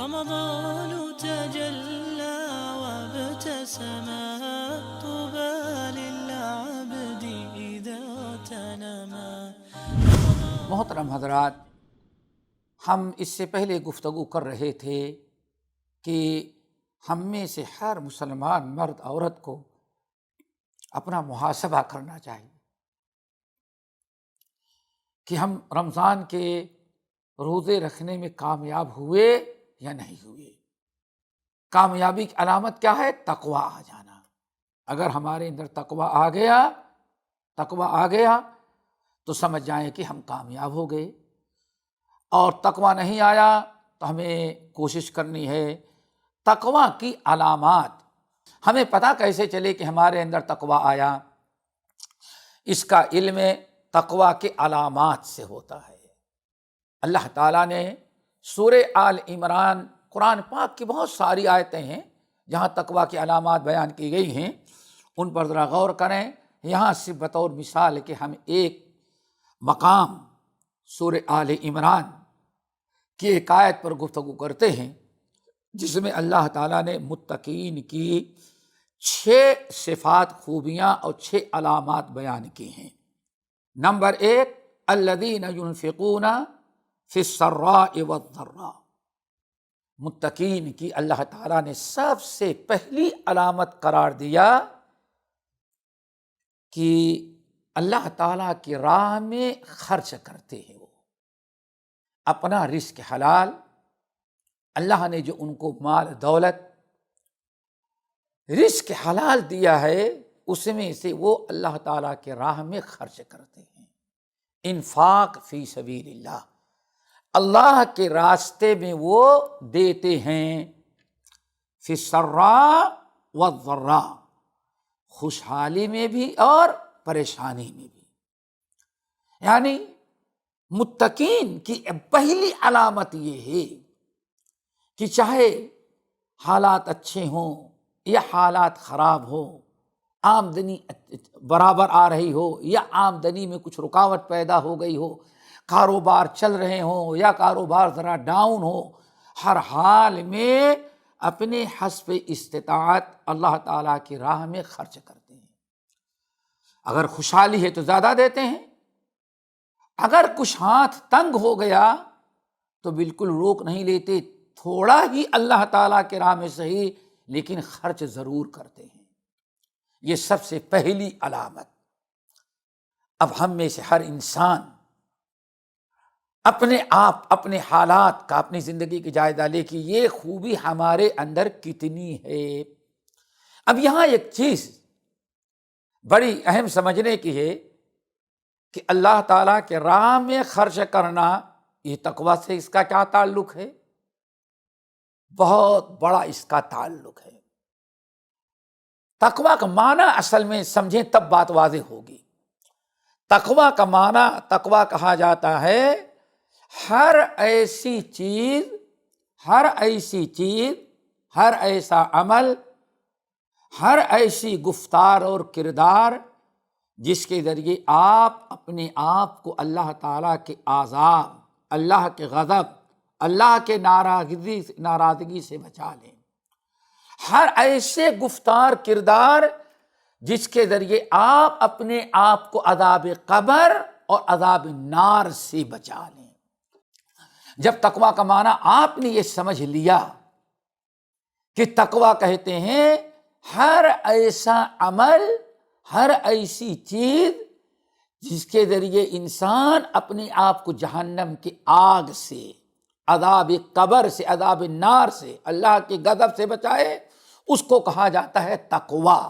رمضان تجلى وابتسم طوبى للعبد إذا تنما. محترم حضرات، ہم اس سے پہلے گفتگو کر رہے تھے کہ ہم میں سے ہر مسلمان مرد عورت کو اپنا محاسبہ کرنا چاہیے کہ ہم رمضان کے روزے رکھنے میں کامیاب ہوئے یا نہیں ہوئے. کامیابی کی علامت کیا ہے؟ تقوی آ جانا. اگر ہمارے اندر تقوی آ گیا تو سمجھ جائیں کہ ہم کامیاب ہو گئے. اور تقوی نہیں آیا تو ہمیں کوشش کرنی ہے. تقوی کی علامات ہمیں پتہ کیسے چلے کہ ہمارے اندر تقوی آیا؟ اس کا علم تقوی کے علامات سے ہوتا ہے. اللہ تعالیٰ نے سورہ آل عمران، قرآن پاک کی بہت ساری آیتیں ہیں جہاں تقوی کی علامات بیان کی گئی ہیں، ان پر ذرا غور کریں. یہاں صرف بطور مثال کہ ہم ایک مقام سورہ آل عمران کی ایک آیت پر گفتگو کرتے ہیں جس میں اللہ تعالیٰ نے متقین کی 6 صفات، خوبیاں اور 6 علامات بیان کی ہیں. نمبر 1، الذین ينفقون فی السراء والضراء. متقین کی اللہ تعالیٰ نے سب سے پہلی علامت قرار دیا کہ اللہ تعالیٰ کی راہ میں خرچ کرتے ہیں. وہ اپنا رزق حلال، اللہ نے جو ان کو مال دولت رزق حلال دیا ہے اس میں سے وہ اللہ تعالیٰ کے راہ میں خرچ کرتے ہیں. انفاق فی سبیل اللہ، اللہ کے راستے میں وہ دیتے ہیں. فی السراء والضراء، خوشحالی میں بھی اور پریشانی میں بھی. یعنی متقین کی پہلی علامت یہ ہے کہ چاہے حالات اچھے ہوں یا حالات خراب ہوں، آمدنی برابر آ رہی ہو یا آمدنی میں کچھ رکاوٹ پیدا ہو گئی ہو، کاروبار چل رہے ہوں یا کاروبار ذرا ڈاؤن ہو، ہر حال میں اپنے حسب استطاعت اللہ تعالیٰ کی راہ میں خرچ کرتے ہیں. اگر خوشحالی ہے تو زیادہ دیتے ہیں، اگر کچھ ہاتھ تنگ ہو گیا تو بالکل روک نہیں لیتے، تھوڑا ہی اللہ تعالیٰ کے راہ میں صحیح لیکن خرچ ضرور کرتے ہیں. یہ سب سے پہلی علامت. اب ہم میں سے ہر انسان اپنے آپ، اپنے حالات کا، اپنی زندگی کی جائزہ لے کہ یہ خوبی ہمارے اندر کتنی ہے. اب یہاں ایک چیز بڑی اہم سمجھنے کی ہے کہ اللہ تعالیٰ کے راہ میں خرچ کرنا، یہ تقویٰ سے اس کا کیا تعلق ہے؟ بہت بڑا اس کا تعلق ہے. تقویٰ کا معنی اصل میں سمجھیں تب بات واضح ہوگی. تقویٰ کا معنی، تقویٰ کہا جاتا ہے ہر ایسی چیز، ہر ایسا عمل، ہر ایسی گفتار اور کردار جس کے ذریعے آپ اپنے آپ کو اللہ تعالیٰ کے عذاب، اللہ کے غضب، اللہ کے ناراضگی سے بچا لیں. ہر ایسے گفتار کردار جس کے ذریعے آپ اپنے آپ کو عذاب قبر اور عذاب نار سے بچا لیں. جب تقویٰ کا معنی آپ نے یہ سمجھ لیا کہ تقویٰ کہتے ہیں ہر ایسا عمل، ہر ایسی چیز جس کے ذریعے انسان اپنے آپ کو جہنم کی آگ سے، عذاب قبر سے، عذاب نار سے، اللہ کے غضب سے بچائے، اس کو کہا جاتا ہے تقویٰ.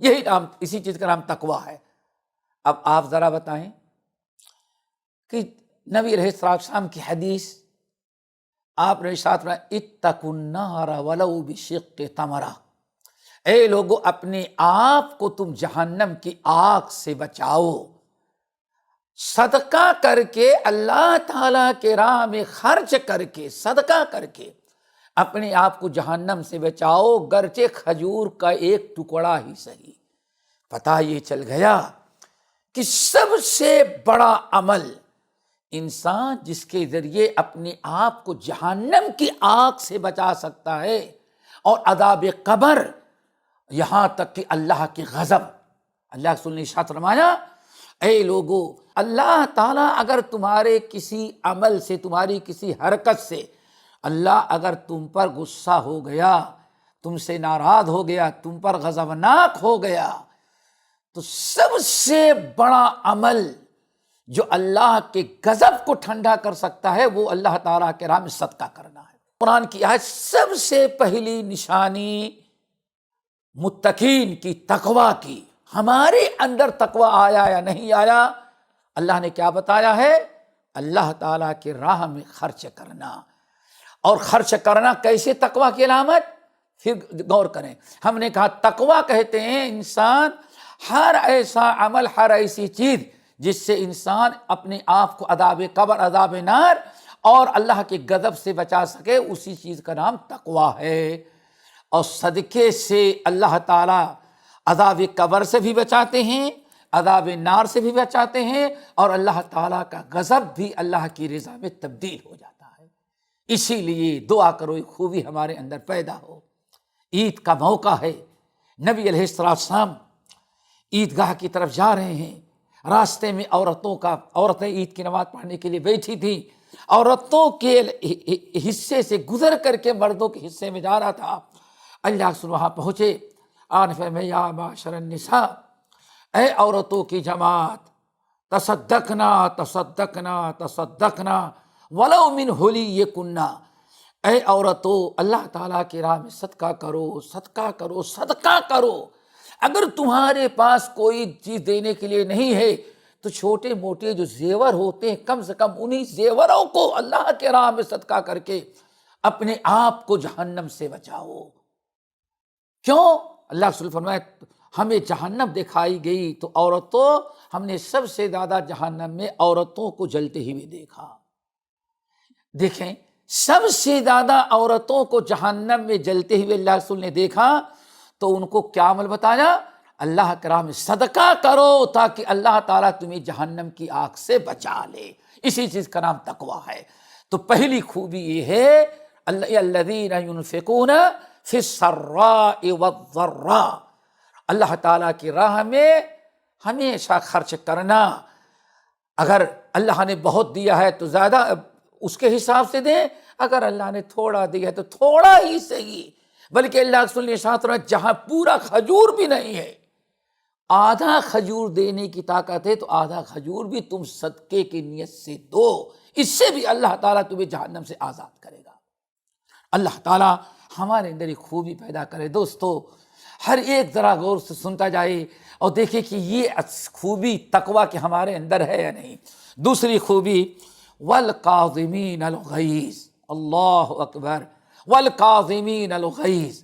یہی نام، اسی چیز کا نام تقویٰ ہے. اب آپ ذرا بتائیں کہ نبی علیہ السلام کی حدیث، آپ نے ارشاد فرمایا اتقوا النار ولو بشق تمرہ، اے لوگو اپنے آپ کو تم جہنم کی آگ سے بچاؤ، صدقہ کر کے، اللہ تعالیٰ کے راہ میں خرچ کر کے، صدقہ کر کے اپنے آپ کو جہنم سے بچاؤ، گرچہ کھجور کا ایک ٹکڑا ہی صحیح. پتہ یہ چل گیا کہ سب سے بڑا عمل انسان جس کے ذریعے اپنے آپ کو جہنم کی آگ سے بچا سکتا ہے اور عذاب قبر، یہاں تک کہ اللہ کے غضب۔ اللہ کے رسول نے ارشاد فرمایا، اے لوگو، اللہ تعالیٰ اگر تمہارے کسی عمل سے، تمہاری کسی حرکت سے اللہ اگر تم پر غصہ ہو گیا، تم سے ناراض ہو گیا، تم پر غضبناک ہو گیا، تو سب سے بڑا عمل جو اللہ کے غضب کو ٹھنڈا کر سکتا ہے وہ اللہ تعالیٰ کے راہ میں صدقہ کرنا ہے۔ قرآن کی آیت سب سے پہلی نشانی متقین کی، تقویٰ کی، ہمارے اندر تقویٰ آیا یا نہیں آیا، اللہ نے کیا بتایا ہے؟ اللہ تعالیٰ کے راہ میں خرچ کرنا۔ اور خرچ کرنا کیسے تقویٰ کی علامت؟ پھر غور کریں، ہم نے کہا تقویٰ کہتے ہیں انسان ہر ایسا عمل، ہر ایسی چیز جس سے انسان اپنے آپ کو عذاب قبر، عذاب نار اور اللہ کے غضب سے بچا سکے، اسی چیز کا نام تقویٰ ہے۔ اور صدقے سے اللہ تعالیٰ عذاب قبر سے بھی بچاتے ہیں، عذاب نار سے بھی بچاتے ہیں، اور اللہ تعالیٰ کا غضب بھی اللہ کی رضا میں تبدیل ہو جاتا ہے۔ اسی لیے دعا کرو یہ خوبی ہمارے اندر پیدا ہو۔ عید کا موقع ہے، نبی علیہ السلام عیدگاہ کی طرف جا رہے ہیں، راستے میں عورتیں عید کی نماز پڑھنے کے لیے بیٹھی تھیں، عورتوں کے حصے سے گزر کر کے مردوں کے حصے میں جا رہا تھا۔ اللہ رسول وہاں پہنچے، آن فرمایا یا معاشر النساء، اے عورتوں کی جماعت، تصدقنا تصدقنا تصدقنا ولو من حلیکن، اے عورتوں اللہ تعالیٰ کی راہ میں صدقہ کرو، صدقہ کرو، صدقہ کرو۔ اگر تمہارے پاس کوئی چیز دینے کے لیے نہیں ہے تو چھوٹے موٹے جو زیور ہوتے ہیں کم سے کم انہی زیوروں کو اللہ کے راہ میں صدقہ کر کے اپنے آپ کو جہنم سے بچاؤ۔ کیوں؟ اللہ رسول فرمائے ہمیں جہنم دکھائی گئی تو عورتوں، ہم نے سب سے زیادہ جہنم میں عورتوں کو جلتے ہوئے دیکھا۔ دیکھیں، سب سے زیادہ عورتوں کو جہنم میں جلتے ہوئے اللہ رسول نے دیکھا تو ان کو کیا عمل بتایا؟ اللہ کے راہ میں صدقہ کرو تاکہ اللہ تعالیٰ تمہیں جہنم کی آگ سے بچا لے۔ اسی چیز کا نام تقویٰ ہے۔ تو پہلی خوبی یہ ہے الذین ينفقون فی السراء والضراء، اللہ تعالیٰ کی راہ میں ہمیشہ خرچ کرنا۔ اگر اللہ نے بہت دیا ہے تو زیادہ اس کے حساب سے دیں، اگر اللہ نے تھوڑا دیا ہے تو تھوڑا ہی صحیح۔ بلکہ اللہ رسول نے ارشاد فرمایا جہاں پورا کھجور بھی نہیں ہے، آدھا کھجور دینے کی طاقت ہے تو آدھا کھجور بھی تم صدقے کی نیت سے دو، اس سے بھی اللہ تعالیٰ تمہیں جہنم سے آزاد کرے گا۔ اللہ تعالیٰ ہمارے اندر ایک خوبی پیدا کرے۔ دوستو، ہر ایک ذرا غور سے سنتا جائے اور دیکھے کہ یہ خوبی تقویٰ کے ہمارے اندر ہے یا نہیں۔ دوسری خوبی والکاظمین الغیظ، اللہ اکبر، والکاظمین الغیظ،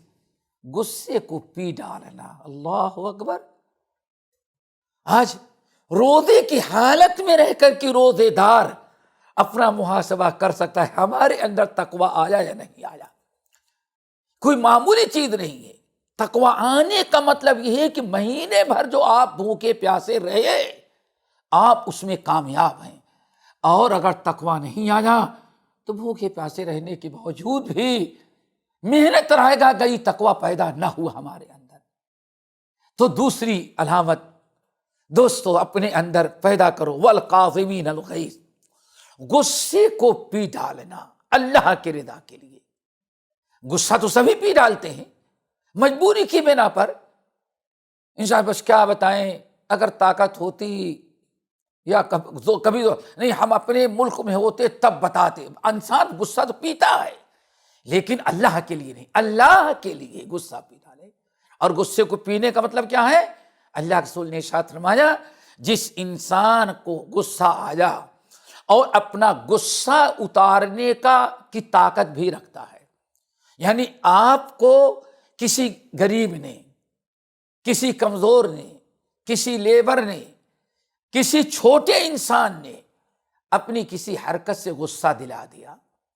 غصے کو پی ڈالنا، اللہ اکبر۔ آج روزے کی حالت میں رہ کر کے روزے دار اپنا محاسبہ کر سکتا ہے ہمارے اندر تقویٰ آیا یا نہیں آیا۔ کوئی معمولی چیز نہیں ہے۔ تقویٰ آنے کا مطلب یہ ہے کہ مہینے بھر جو آپ بھوکے پیاسے رہے آپ اس میں کامیاب ہیں، اور اگر تقویٰ نہیں آیا تو بھوکے پیاسے رہنے کے باوجود بھی محنت رہے گا گئی، تقویٰ پیدا نہ ہوا ہمارے اندر۔ تو دوسری علامت دوستو اپنے اندر پیدا کرو، والکاظمین الغیظ، غصے کو پی ڈالنا اللہ کے رضا کے لیے۔ غصہ تو سبھی پی ڈالتے ہیں مجبوری کی بنا پر، انشاءاللہ بس کیا بتائیں، اگر طاقت ہوتی یا کبھی نہیں، ہم اپنے ملک میں ہوتے تب بتاتے۔ انسان غصہ تو پیتا ہے لیکن اللہ کے لیے نہیں، اللہ کے لیے غصہ پی ڈالے۔ اور غصے کو پینے کا مطلب کیا ہے؟ اللہ کے رسول نے ارشاد فرمایا جس انسان کو غصہ آیا اور اپنا غصہ اتارنے کی طاقت بھی رکھتا ہے، یعنی آپ کو کسی غریب نے، کسی کمزور نے، کسی لیبر نے، کسی چھوٹے انسان نے اپنی کسی حرکت سے غصہ دلا دیا،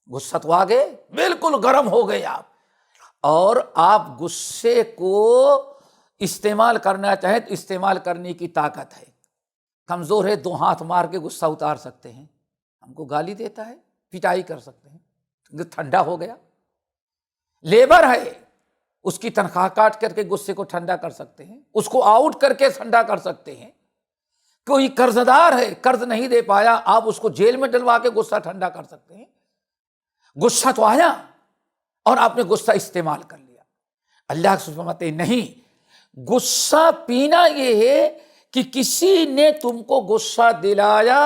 غصہ تو آ گئے، بالکل گرم ہو گئے آپ، اور آپ غصے کو استعمال کرنا چاہیں تو استعمال کرنے کی طاقت ہے۔ کمزور ہے، 2 ہاتھ مار کے غصہ اتار سکتے ہیں، ہم کو گالی دیتا ہے، پٹائی کر سکتے ہیں، ٹھنڈا ہو گیا۔ لیبر ہے، اس کی تنخواہ کاٹ کر کے غصے کو ٹھنڈا کر سکتے ہیں، اس کو آؤٹ کر کے ٹھنڈا کر سکتے ہیں۔ کوئی قرض دار ہے، قرض نہیں دے پایا، آپ اس کو جیل میں ڈلوا کے غصہ ٹھنڈا کر سکتے ہیں۔ غصہ تو آیا اور آپ نے غصہ استعمال کر لیا۔ اللہ کے فرماتے ہیں نہیں، غصہ پینا یہ ہے کہ کسی نے تم کو غصہ دلایا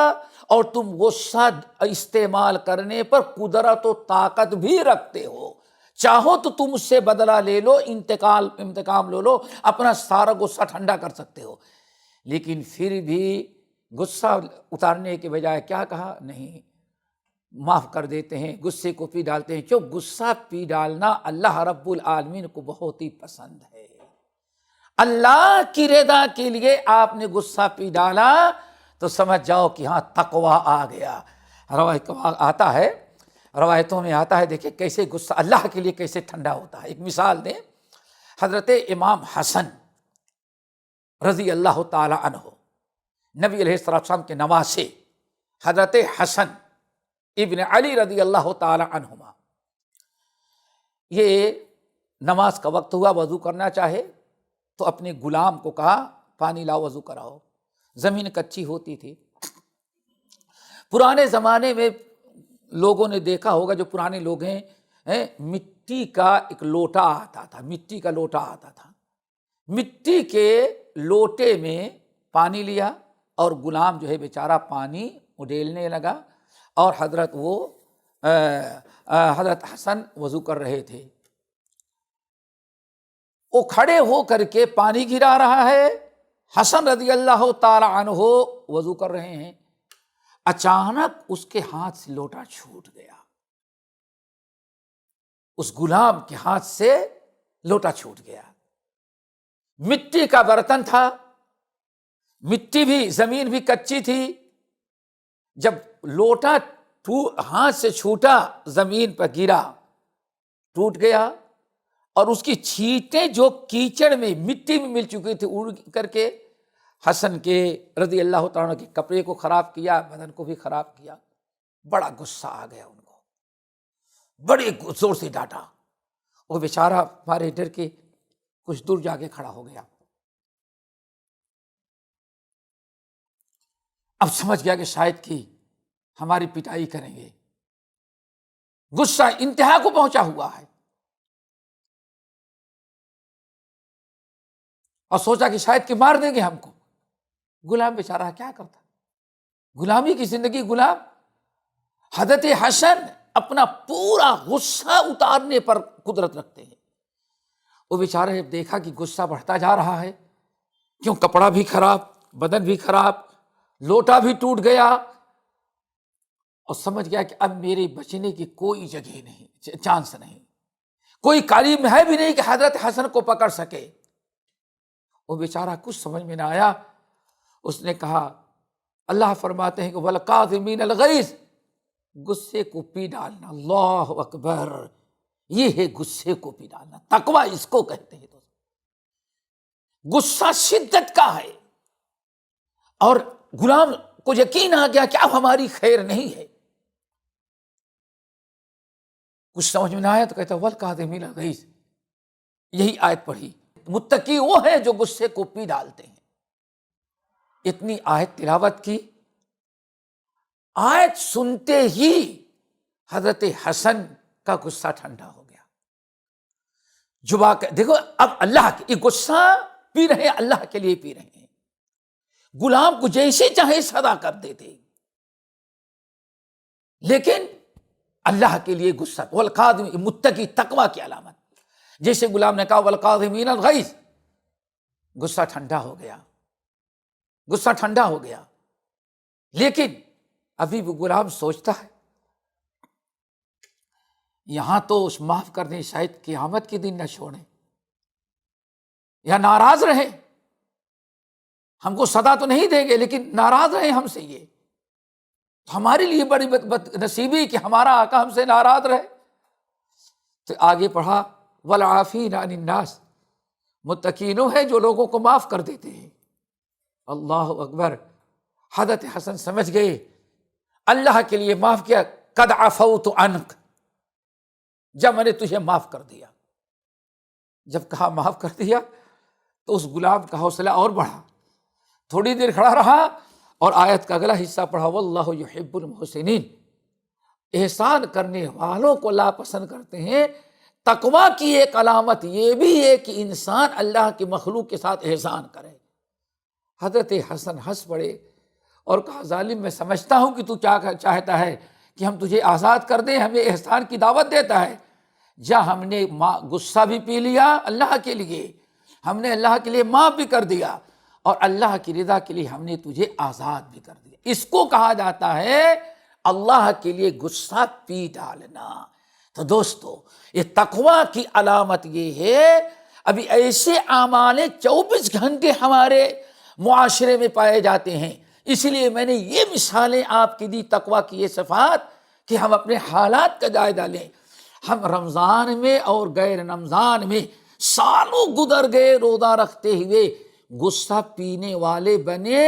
اور تم غصہ استعمال کرنے پر قدرت و طاقت بھی رکھتے ہو، چاہو تو تم اس سے بدلہ لے لو، انتقام لے لو، اپنا سارا غصہ ٹھنڈا کر سکتے ہو، لیکن پھر بھی غصہ اتارنے کے بجائے کیا کہا؟ نہیں، معاف کر دیتے ہیں، غصے کو پی ڈالتے ہیں۔ کیوں؟ غصہ پی ڈالنا اللہ رب العالمین کو بہت ہی پسند ہے۔ اللہ کی رضا کے لیے آپ نے غصہ پی ڈالا تو سمجھ جاؤ کہ ہاں تقویٰ آ گیا۔ آتا ہے، روایتوں میں آتا ہے، دیکھیں کیسے غصہ اللہ کے لیے کیسے ٹھنڈا ہوتا ہے۔ ایک مثال دیں، حضرت امام حسن رضی اللہ تعالی عنہ، نبی علیہ السلام کے نواسے حضرت حسن ابن علی رضی اللہ تعالی عنہما، یہ نماز کا وقت ہوا، وضو کرنا چاہے تو اپنے غلام کو کہا پانی لاؤ وضو کراؤ۔ زمین کچی ہوتی تھی، پرانے زمانے میں لوگوں نے دیکھا ہوگا، جو پرانے لوگ ہیں، مٹی کا ایک لوٹا آتا تھا، مٹی کا لوٹا آتا تھا، مٹی کے لوٹے میں پانی لیا اور غلام جو ہے بیچارہ پانی اڈیلنے لگا، اور حضرت حسن وضو کر رہے تھے، وہ کھڑے ہو کر کے پانی گرا رہا ہے، حسن رضی اللہ تعالی عنہ وضو کر رہے ہیں، اچانک اس کے ہاتھ سے لوٹا چھوٹ گیا، اس غلام کے ہاتھ سے لوٹا چھوٹ گیا۔ مٹی کا برتن تھا، مٹی بھی، زمین بھی کچی تھی، جب لوٹا ہاتھ سے چھوٹا زمین پر گرا، ٹوٹ گیا، اور اس کی چھینٹیں جو کیچڑ میں مٹی میں مل چکی تھی اڑ کر کے حسن کے رضی اللہ تعالیٰ کے کپڑے کو خراب کیا، بدن کو بھی خراب کیا۔ بڑا غصہ آ گیا ان کو، بڑے زور سے ڈانٹا، وہ بیچارہ مارے ڈر کے کچھ دور جا کے کھڑا ہو گیا۔ اب سمجھ گیا کہ شاید کہ ہماری پٹائی کریں گے، غصہ انتہا کو پہنچا ہوا ہے، اور سوچا کہ شاید کہ مار دیں گے ہم کو۔ غلام بیچارہ کیا کرتا، غلامی کی زندگی غلام۔ حضرت حسن اپنا پورا غصہ اتارنے پر قدرت رکھتے ہیں، وہ بیچارے نے دیکھا کہ غصہ بڑھتا جا رہا ہے، کیوں؟ کپڑا بھی خراب، بدن بھی خراب، لوٹا بھی ٹوٹ گیا، اور سمجھ گیا کہ اب میرے بچنے کی کوئی جگہ نہیں، چانس نہیں، کوئی قریب ہے بھی نہیں کہ حضرت حسن کو پکڑ سکے۔ وہ بیچارہ کچھ سمجھ میں نہ آیا، اس نے کہا، اللہ فرماتے ہیں کہ وَالْقَاظِمِينَ الْغَيْظَ، غصے کو پی ڈالنا، اللہ اکبر، یہ ہے غصے کو پی ڈالنا، تقویٰ اس کو کہتے ہیں۔ غصہ شدت کا ہے، اور غلام کو یقین آ گیا کہ اب ہماری خیر نہیں ہے، کچھ سمجھ میں نہ آیا تو کہتا وَالْقَاظِمِينَ الْغَيْظَ، یہی آیت پڑھی۔ متقی وہ ہیں جو غصے کو پی ڈالتے ہیں۔ اتنی آیت تلاوت کی، آیت سنتے ہی حضرت حسن کا غصہ ٹھنڈا ہو گیا۔ جبا کہ دیکھو، اب اللہ کی غصہ پی رہے ہیں، اللہ کے لیے پی رہے ہیں، غلام کو جیسے چاہے سزا کر دیتے، لیکن اللہ کے لیے غصہ۔ والقاظمین، متقی، تقویٰ کی علامت، جیسے غلام نے کہا والقاظمین الغیظ، غصہ ٹھنڈا ہو گیا، غصہ ٹھنڈا ہو گیا، لیکن ابھی بھی غلام سوچتا ہے یہاں تو اس معاف کر دیں، شاید قیامت کے دن نہ چھوڑیں، یا ناراض رہے، ہم کو سزا تو نہیں دیں گے لیکن ناراض رہے ہم سے، یہ ہمارے لیے بڑی بد نصیبی کہ ہمارا آقا ہم سے ناراض رہے۔ تو آگے پڑھا والعافین عن الناس، متقینوں ہے جو لوگوں کو معاف کر دیتے ہیں۔ اللہ اکبر، حضرت حسن سمجھ گئے اللہ کے لیے معاف کیا، قد عفوت عنک، جب میں نے تجھے معاف کر دیا۔ جب کہا معاف کر دیا تو اس غلام کا حوصلہ اور بڑھا، تھوڑی دیر کھڑا رہا اور آیت کا اگلا حصہ پڑھا، واللہ یحب المحسنین، احسان کرنے والوں کو اللہ پسند کرتے ہیں۔ تقویٰ کی ایک علامت یہ بھی ہے کہ انسان اللہ کی مخلوق کے ساتھ احسان کرے۔ حضرت حسن ہنس پڑے اور کہا ظالم، میں سمجھتا ہوں کہ تو کیا چاہتا ہے کہ ہم تجھے آزاد کر دیں، ہمیں احسان کی دعوت دیتا ہے۔ جا ہم نے غصہ بھی پی لیا اللہ کے لیے، ہم نے اللہ کے لیے معاف بھی کر دیا، اور اللہ کی رضا کے لیے ہم نے تجھے آزاد بھی کر دیا۔ اس کو کہا جاتا ہے اللہ کے لیے غصہ پی ڈالنا۔ تو دوستو، یہ تقویٰ کی علامت یہ ہے۔ ابھی ایسے اعمال 24 گھنٹے ہمارے معاشرے میں پائے جاتے ہیں، اس لیے میں نے یہ مثالیں آپ کی دی، تقویٰ کی یہ صفات، کہ ہم اپنے حالات کا جائزہ لیں۔ ہم رمضان میں اور غیر رمضان میں سالوں گزر گئے روزہ رکھتے ہوئے، غصہ پینے والے بنے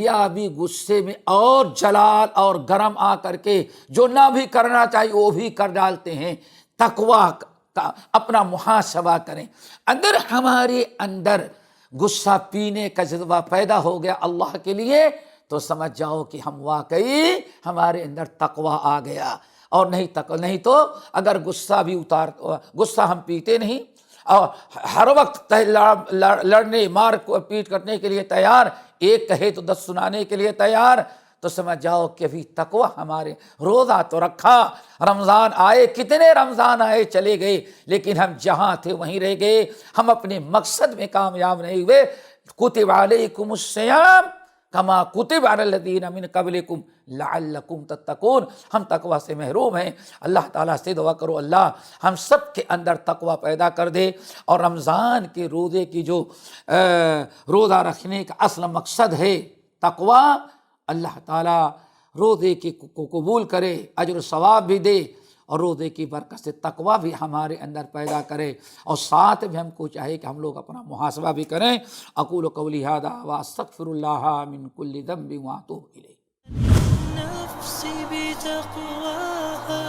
یا ابھی غصے میں اور جلال اور گرم آ کر کے جو نہ بھی کرنا چاہیے وہ بھی کر ڈالتے ہیں۔ تقویٰ کا اپنا محاسبہ کریں۔ اگر ہمارے اندر غصہ پینے کا جذبہ پیدا ہو گیا اللہ کے لیے، تو سمجھ جاؤ کہ ہم واقعی ہمارے اندر تقویٰ آ گیا۔ اور نہیں تو اگر غصہ ہم پیتے نہیں اور ہر وقت لڑنے مار پیٹ کرنے کے لیے تیار، ایک کہے تو 10 سنانے کے لیے تیار، تو سمجھ جاؤ کہ ابھی تقویٰ ہمارے، روزہ تو رکھا، رمضان آئے، کتنے رمضان آئے چلے گئے، لیکن ہم جہاں تھے وہیں رہ گئے، ہم اپنے مقصد میں کامیاب نہیں ہوئے۔ کتب علیکم الصیام کما کتب علی الذین من قبلکم لعلکم تتقون۔ ہم تقویٰ سے محروم ہیں۔ اللہ تعالیٰ سے دعا کرو اللہ ہم سب کے اندر تقویٰ پیدا کر دے، اور رمضان کے روزے کی جو روزہ رکھنے کا اصل مقصد ہے تقویٰ، اللہ تعالیٰ روزے کو قبول کرے، اجر و ثواب بھی دے، اور روزے کی برکت سے تقویٰ بھی ہمارے اندر پیدا کرے، اور ساتھ میں ہم کو چاہیے کہ ہم لوگ اپنا محاسبہ بھی کریں۔ اقول قولی ھذا واستغفر اللہ من کل ذنب واتوب الیہ۔ نفسي بتقواها